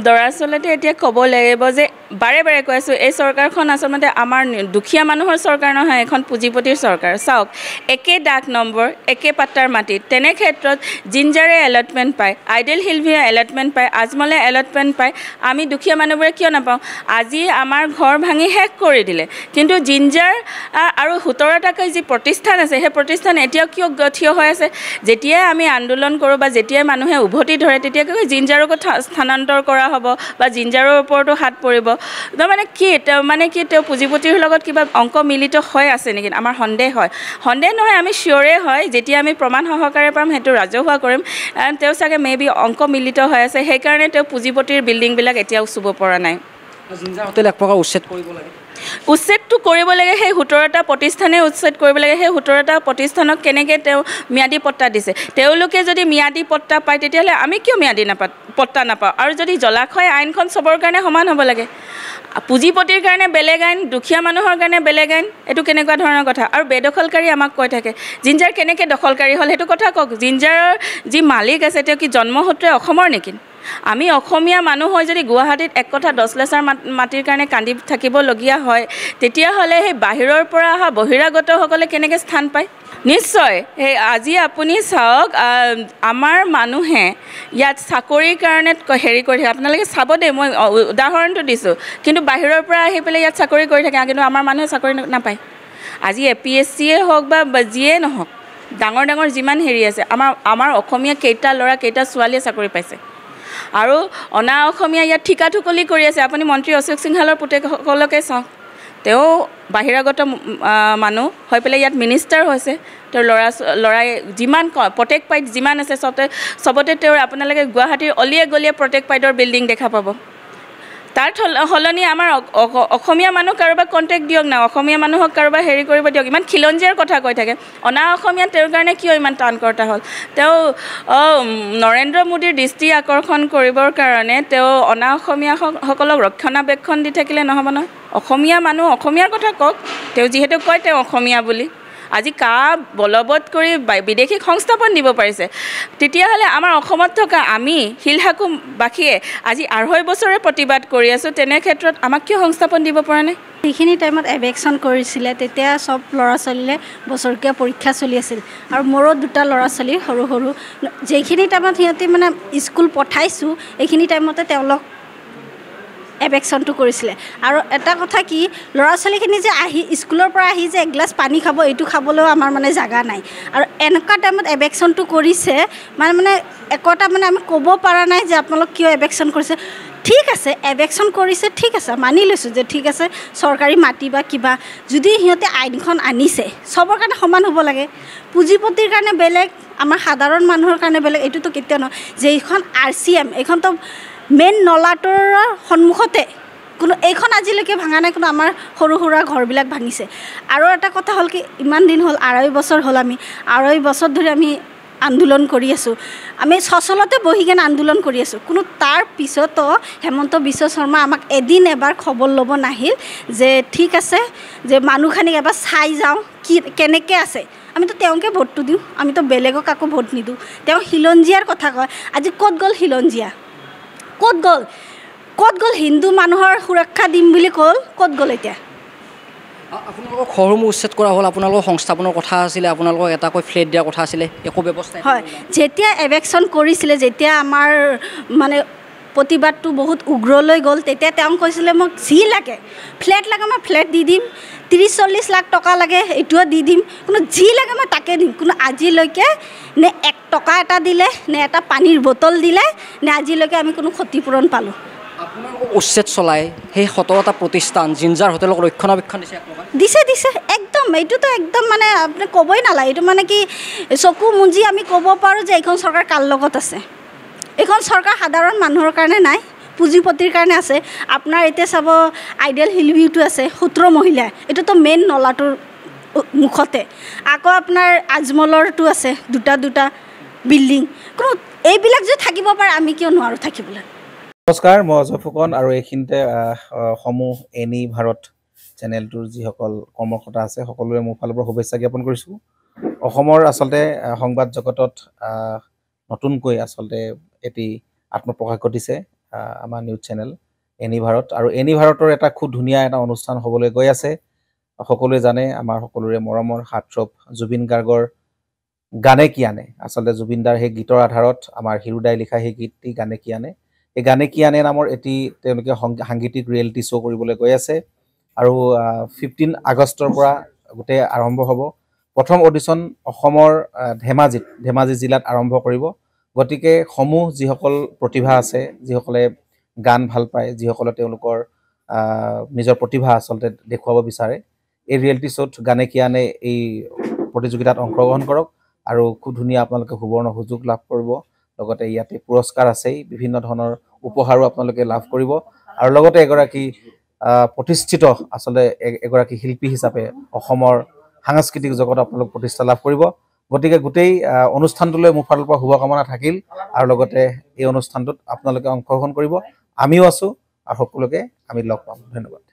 দৰাচলতে এতিয়া ক'ব লাগিব যে বাৰে বাৰে কৈ আছোঁ এই চৰকাৰখন আচলতে আমাৰ দুখীয়া মানুহৰ চৰকাৰ নহয়, এখন পুঁজিপতিৰ চৰকাৰ। চাওক, একে ডাক নম্বৰ, একে পাট্টাৰ মাটিত, তেনে ক্ষেত্ৰত জিঞ্জাৰে এলটমেণ্ট পায়, আইডেল হিলভিয়ে এলটমেণ্ট পায়, আজমলে এলটমেণ্ট পায়, আমি দুখীয়া মানুহবোৰে কিয় নাপাওঁ? আজি আমাৰ ঘৰ ভাঙি শেষ কৰি দিলে, কিন্তু জিঞ্জাৰ আৰু 17টাকৈ যি প্ৰতিষ্ঠান আছে সেই প্ৰতিষ্ঠান এতিয়াও কিয় থিয় হৈ আছে? যেতিয়াই আমি আন্দোলন কৰোঁ বা যেতিয়াই মানুহে উভতি ধৰে তেতিয়া কি জিঞ্জাৰকো স্থানান্তৰ কৰা হ'ব বা জিঞ্জাৰৰ ওপৰতো হাত পৰিব। মানে কি তেওঁ পুঁজিপতিৰ লগত কিবা অংক মিলিত হৈ আছে নেকি? আমাৰ সন্দেহ হয়। সন্দেহ নহয়, আমি চিয়'ৰে হয়, যেতিয়া আমি প্ৰমাণ সহকাৰে পাম সেইটো ৰাজহুৱা কৰিম। তেওঁ চাগে বি অংক মিলিত হৈ আছে, সেইকাৰণে তেওঁ পুঁজিপতিৰ বিল্ডিংবিলাক এতিয়াও চুব পৰা নাই। জিঞ্জাৰ হোটেল এক প্ৰকাৰ উচ্ছেদ কৰিব লাগে। উচ্ছেদটো কৰিব লাগে, সেই 17টা প্ৰতিষ্ঠানে উচ্ছেদ কৰিব লাগে। সেই 17টা প্ৰতিষ্ঠানক কেনেকৈ তেওঁ ম্যাদী পট্টা দিছে? তেওঁলোকে যদি ম্যাদী পট্টা পায় তেতিয়াহ'লে আমি কিয় ম্যাদী পট্টা নাপাওঁ? আৰু যদি জলাশয় আইনখন চবৰ কাৰণে সমান হ'ব লাগে, পুঁজিপতিৰ কাৰণে বেলেগ আইন, দুখীয়া মানুহৰ কাৰণে বেলেগ আইন, এইটো কেনেকুৱা ধৰণৰ কথা? আৰু বেদখলকাৰী আমাক কৈ থাকে, জিঞ্জাৰ কেনেকৈ দখলকাৰী হ'ল সেইটো কথা কওক। জিঞ্জাৰৰ যি মালিক আছে তেওঁ কি জন্মসূত্ৰে অসমৰ নেকি? আমি অসমীয়া মানুহ হৈ যদি গুৱাহাটীত 1 কঠা 10 লেচাৰ মাটিৰ কাৰণে কান্দি থাকিবলগীয়া হয়, তেতিয়াহ'লে সেই বাহিৰৰ পৰা অহা বহিৰাগতসকলে কেনেকৈ স্থান পায়? নিশ্চয়। সেই আজি আপুনি চাওক, আমাৰ মানুহে ইয়াত চাকৰিৰ কাৰণে হেৰি কৰি থাকে। আপোনালোকে চাব দেই, মই উদাহৰণটো দিছোঁ, কিন্তু বাহিৰৰ পৰা আহি পেলাই ইয়াত চাকৰি কৰি থাকে, কিন্তু আমাৰ মানুহে চাকৰি নাপায়। আজি APSCয়ে হওক বা যিয়ে নহওক, ডাঙৰ ডাঙৰ যিমান হেৰি আছে, আমাৰ অসমীয়া কেইটা ল'ৰা কেইটা ছোৱালীয়ে চাকৰি পাইছে। আৰু অনা অসমীয়া ইয়াত ঠিকা ঠুকলি কৰি আছে। আপুনি মন্ত্ৰী অশোক সিংহালৰ পুতেকসকলকে চাওক, তেওঁ বাহিৰাগত মানুহ হৈ পেলাই ইয়াত মিনিষ্টাৰ হৈছে। তেওঁৰ ল'ৰাই যিমান প্ৰটেক্ট পাইট যিমান আছে চবতে তেওঁৰ আপোনালোকে গুৱাহাটীৰ অলিয়ে গলিয়ে প্ৰটেক্ট পাইটৰ বিল্ডিং দেখা পাব। তাৰ সলনি আমাৰ অসমীয়া মানুহ কাৰোবাক কণ্টেক্ট দিয়ক না, অসমীয়া মানুহক কাৰোবাক হেৰি কৰিব দিয়ক। ইমান খিলঞ্জীয়াৰ কথা কৈ থাকে। অনা অসমীয়া তেওঁৰ কাৰণে কিয় ইমান টান কৰ্তা হ'ল? তেওঁ নৰেন্দ্ৰ মোদীৰ দৃষ্টি আকৰ্ষণ কৰিবৰ কাৰণে তেওঁ অনা অসমীয়াসকলক ৰক্ষণাবেক্ষণ দি থাকিলে নহ'ব নহয়। অসমীয়া মানুহ অসমীয়াৰ কথা কওক, তেওঁ যিহেতু কয় তেওঁ অসমীয়া বুলি। আজি বলবৎ কৰি বিদেশীক সংস্থাপন দিব পাৰিছে, তেতিয়াহ'লে আমাৰ অসমত থকা আমি শিলহাকুবাসীয়ে আজি 2.5 বছৰে প্ৰতিবাদ কৰি আছোঁ, তেনে ক্ষেত্ৰত আমাক কিয় সংস্থাপন দিব পৰা নাই? সেইখিনি টাইমত এভেকশ্যন কৰিছিলে, তেতিয়া চব ল'ৰা ছোৱালীলে বছৰকীয়া পৰীক্ষা চলি আছিল। আৰু মোৰো 2টা ল'ৰা ছোৱালী সৰু সৰু, যিখিনি টাইমত সিহঁতি মানে স্কুল পঠাইছোঁ এইখিনি টাইমতে তেওঁলোক এভেকশ্যনটো কৰিছিলে। আৰু এটা কথা কি, ল'ৰা ছোৱালীখিনি যে স্কুলৰ পৰা আহি যে এগিলাছ পানী খাব, এইটো খাবলৈও আমাৰ মানে জাগা নাই। আৰু এনেকুৱা টাইমত এভেকশ্যনটো কৰিছে, মানে একোটা মানে আমি ক'ব পৰা নাই যে আপোনালোক কিয় এভেকশ্যন কৰিছে। ঠিক আছে, এভেকশ্যন কৰিছে, ঠিক আছে, মানি লৈছোঁ যে ঠিক আছে, চৰকাৰী মাটি বা কিবা, যদি সিহঁতে আইনখন আনিছে চবৰ কাৰণে সমান হ'ব লাগে। পুঁজিপতিৰ কাৰণে বেলেগ, আমাৰ সাধাৰণ মানুহৰ কাৰণে বেলেগ, এইটোতো কেতিয়াও নহয়। যে এইখন RCM, এইখনতো মেইন নলাটোৰ সন্মুখতে, এইখন আজিলৈকে ভাঙা নাই, কিন্তু আমাৰ সৰু সুৰা ঘৰবিলাক ভাঙিছে। আৰু এটা কথা হ'ল কি, ইমান দিন হ'ল, 2.5 বছৰ হ'ল, আমি 2.5 বছৰ ধৰি আমি আন্দোলন কৰি আছোঁ। আমি সচলতে বহি কেনে আন্দোলন কৰি আছোঁ, কিন্তু তাৰ পিছতো হেমন্ত বিশ্ব শৰ্মা আমাক এবাৰ খবৰ ল'ব নাহিল যে ঠিক আছে, যে মানুহখিনিক এবাৰ চাই যাওঁ কি কেনেকৈ আছে। আমিতো তেওঁকে ভোটটো দিওঁ, আমিতো বেলেগক আকৌ ভোট নিদিওঁ। তেওঁ খিলঞ্জীয়াৰ কথা কয়, আজি ক'ত গ'ল খিলঞ্জীয়া? ক'ত গ'ল হিন্দু মানুহৰ সুৰক্ষা দিম বুলি ক'ত গ'ল এতিয়া? আপোনালোকক ঘৰসমূহ উচ্ছেদ কৰা হ'ল, আপোনালোকৰ সংস্থাপনৰ কথা আছিলে, আপোনালোকক এটাকৈ ফ্লেট দিয়াৰ কথা আছিলে, একো ব্যৱস্থা হয়। যেতিয়া এভেকশ্যন কৰিছিলে, যেতিয়া আমাৰ মানে প্ৰতিবাদটো বহুত উগ্ৰলৈ গ'ল, তেতিয়া তেওঁ কৈছিলে মোক যি লাগে, ফ্লেট লাগে মই ফ্লেট দি দিম, 30-40 লাখ টকা লাগে এইটোও দি দিম, কিন্তু যি লাগে মই তাকে দিম। কিন্তু আজিলৈকে নে 1 টকা এটা দিলে, নে এটা পানীৰ বটল দিলে, নে আজিলৈকে আমি কোনো ক্ষতিপূৰণ পালোঁ। আপোনালোকক উচ্ছেদ চলাই সেই 17টা প্ৰতিষ্ঠান জিঞ্জাৰ হোটেলক ৰক্ষণাবেক্ষণ দিছে একদম। এইটোতো একদম মানে আপুনি ক'বই নালাগে। এইটো মানে কি চকু মুজি আমি ক'ব পাৰোঁ যে এইখন চৰকাৰ কাৰ লগত আছে। এইখন চৰকাৰ সাধাৰণ মানুহৰ কাৰণে নাই, পুঁজিপতিৰ কাৰণে আছে। আপোনাৰ এতিয়া চাব আইডেল হিলভিউটো আছে, 17 মহিলা, এইটোতো মেইন নলাটোৰ মুখতে। আকৌ আপোনাৰ আজমলৰটো আছে, 2টা বিল্ডিং। কোনো এইবিলাক যদি থাকিব পাৰে, আমি কিয় নোৱাৰোঁ থাকিবলৈ? নমস্কাৰ, মই অজয় ফুকন, আৰু এইখিনিতে সমূহ এনি ভাৰত চেনেলটোৰ যিসকল কৰ্মকৰ্তা আছে সকলোৰে মোৰ ফালৰ পৰা শুভেচ্ছা জ্ঞাপন কৰিছোঁ। অসমৰ আচলতে সংবাদ জগতত নতুনকৈ আচলতে এটি আত্মপ্ৰকাশ ঘটিছে। আমাৰ নিউজ চেনেল এনি ভাৰত, আৰু এনি ভাৰতৰ এটা খুব ধুনীয়া এটা অনুষ্ঠান হ'বলৈ গৈ আছে। সকলোৱে জানে আমাৰ সকলোৰে মৰমৰ হাৰ্টথ্ৰব জুবিন গাৰ্গৰ গানে কি আনে, আচলতে জুবিন দাৰ সেই গীতৰ আধাৰত আমাৰ হিৰুদাই লিখা সেই গীতটি গানে কি আনে, এই গানে কি আনে নামৰ এটি তেওঁলোকে সাংগীতিক ৰিয়েলিটি শ্ব' কৰিবলৈ গৈ আছে। আৰু 15 আগষ্টৰ পৰা গোটেই আৰম্ভ হ'ব। প্ৰথম অডিশ্যন অসমৰ ধেমাজি জিলাত আৰম্ভ কৰিব। গতিকে সমূহ যিসকল প্ৰতিভা আছে, যিসকলে গান ভাল পায়, যিসকলে তেওঁলোকৰ নিজৰ প্ৰতিভা আচলতে দেখুৱাব বিচাৰে, এই ৰিয়েলিটি শ্ব'ত গানে কি আনে এই প্ৰতিযোগিতাত অংশগ্ৰহণ কৰক আৰু খুব ধুনীয়া আপোনালোকে সুবৰ্ণ সুযোগ লাভ কৰিব। লগতে ইয়াতে পুৰস্কাৰ আছেই, বিভিন্ন ধৰণৰ উপহাৰো আপোনালোকে লাভ কৰিব, আৰু লগতে এগৰাকী প্ৰতিষ্ঠিত আচলতে এগৰাকী শিল্পী হিচাপে অসমৰ সাংস্কৃতিক জগতত আপোনালোক প্ৰতিষ্ঠা লাভ কৰিব। গতিকে গোটেই অনুষ্ঠানটোলৈ মোৰ ফালৰ পৰা শুভকামনা থাকিল, আৰু লগতে এই অনুষ্ঠানটোত আপোনালোকে অংশগ্ৰহণ কৰিব। আমিও আছোঁ আৰু সকলোকে আমি লগ পাম। ধন্যবাদ।